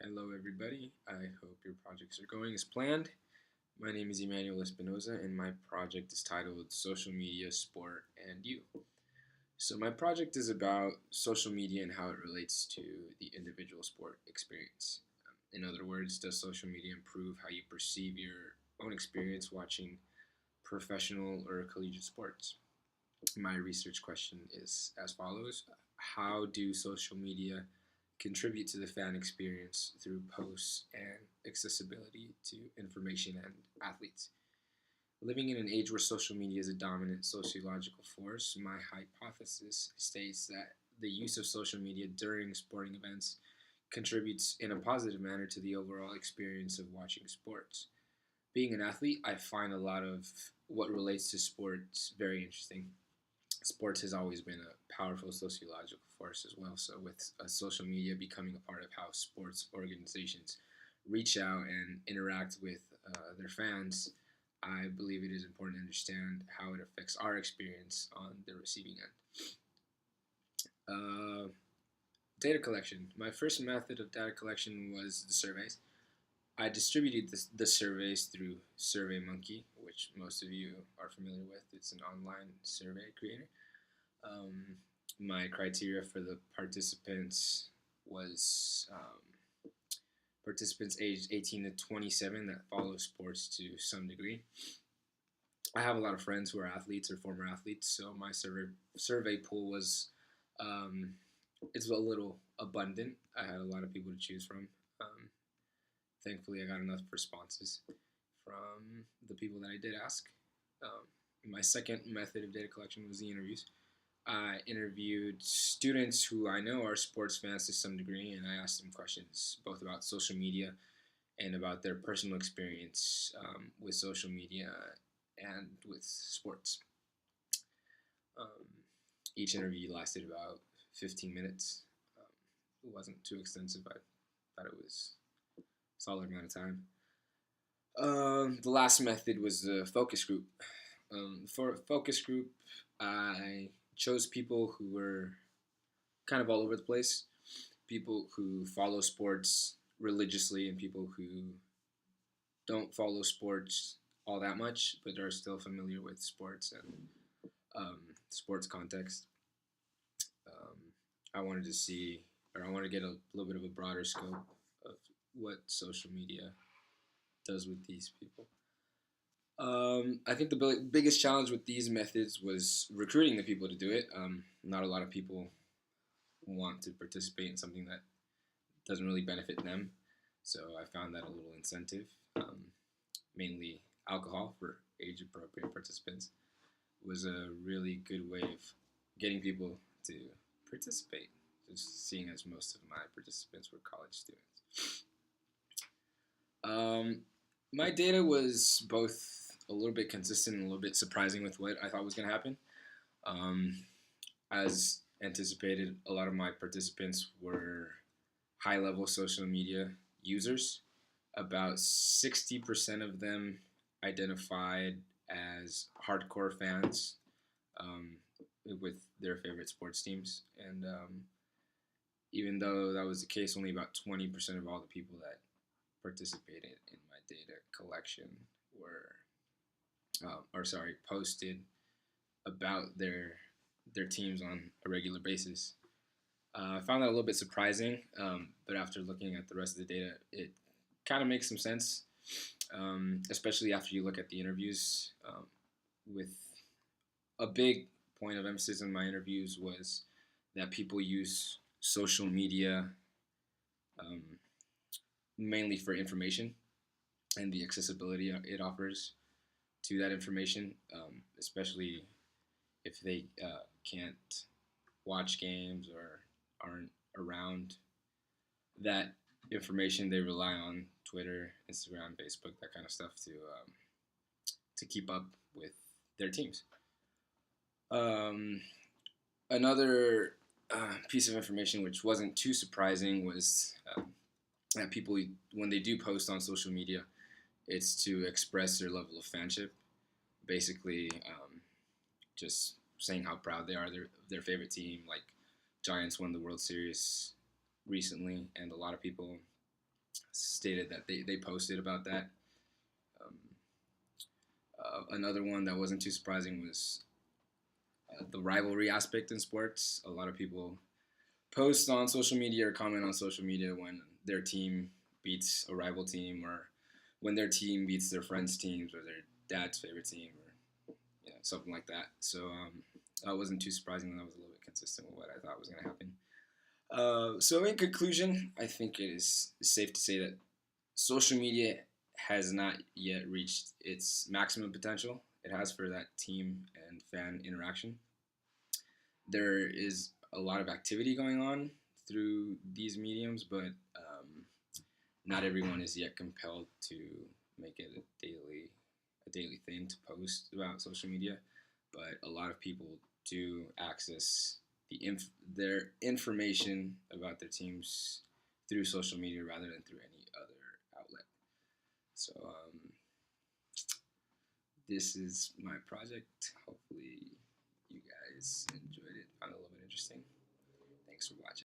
Hello, everybody. I hope your projects are going as planned. My name is Emmanuel Espinoza, and my project is titled Social Media, Sport, and You. So, my project is about social media and how it relates to the individual sport experience. In other words, does social media improve how you perceive your own experience watching professional or collegiate sports? My research question is as follows: how do social media contribute to the fan experience through posts and accessibility to information and athletes? Living in an age where social media is a dominant sociological force, my hypothesis states that the use of social media during sporting events contributes in a positive manner to the overall experience of watching sports. Being an athlete, I find a lot of what relates to sports very interesting. Sports has always been a powerful sociological force as well. So, with social media becoming a part of how sports organizations reach out and interact with their fans, I believe it is important to understand how it affects our experience on the receiving end. Data collection. My first method of data collection was the surveys. I distributed the surveys through SurveyMonkey, which most of you are familiar with. It's an online survey creator. Um, my criteria for the participants was participants aged 18 to 27 that follow sports to some degree. I have a lot of friends who are athletes or former athletes, so my survey pool was um, it's a little abundant. I had a lot of people to choose from. Um, Thankfully, I got enough responses from the people that I did ask. My second method of data collection was the interviews. I interviewed students who I know are sports fans to some degree, and I asked them questions both about social media and about their personal experience with social media and with sports. Um, each interview lasted about 15 minutes. It wasn't too extensive. I thought it was a solid amount of time. The last method was the focus group. For focus group, I chose people who were kind of all over the place, people who follow sports religiously and people who don't follow sports all that much, but are still familiar with sports and sports context. Um, I wanted to see, or I wanted to get a little bit of a broader scope of what social media does with these people. I think the biggest challenge with these methods was recruiting the people to do it. Not a lot of people want to participate in something that doesn't really benefit them, so I found that a little incentive. Mainly alcohol for age appropriate participants was a really good way of getting people to participate, just seeing as most of my participants were college students. Um, my data was both a little bit consistent and a little bit surprising with what I thought was going to happen. Um, as anticipated, a lot of my participants were high level social media users. About 60% of them identified as hardcore fans um, with their favorite sports teams. And even though that was the case, only about 20% of all the people that participated in my data collection were, posted about their teams on a regular basis. I found that a little bit surprising, but after looking at the rest of the data, it kind of makes some sense, especially after you look at the interviews. With a big point of emphasis in my interviews was that people use social media um, mainly for information and the accessibility it offers to that information, especially if they can't watch games or aren't around that information. They rely on Twitter, Instagram, Facebook, that kind of stuff to keep up with their teams. Um, Another piece of information which wasn't too surprising was that people, when they do post on social media, it's to express their level of fanship. Basically, just saying how proud they are of their favorite team. Like Giants won the World Series recently, and a lot of people stated that they posted about that. Um, Another one that wasn't too surprising was the rivalry aspect in sports. A lot of people post on social media or comment on social media when their team beats a rival team, or when their team beats their friends' teams or their dad's favorite team, or something like that. So that wasn't too surprising. That was a little bit consistent with what I thought was going to happen. So in conclusion, I think it is safe to say that social media has not yet reached its maximum potential it has for that team and fan interaction. There is a lot of activity going on through these mediums, but not everyone is yet compelled to make it a daily thing to post about social media. But a lot of people do access their information about their teams through social media rather than through any other outlet. So this is my project. Hopefully, you guys enjoyed it. Found it a little bit interesting. Thanks for watching.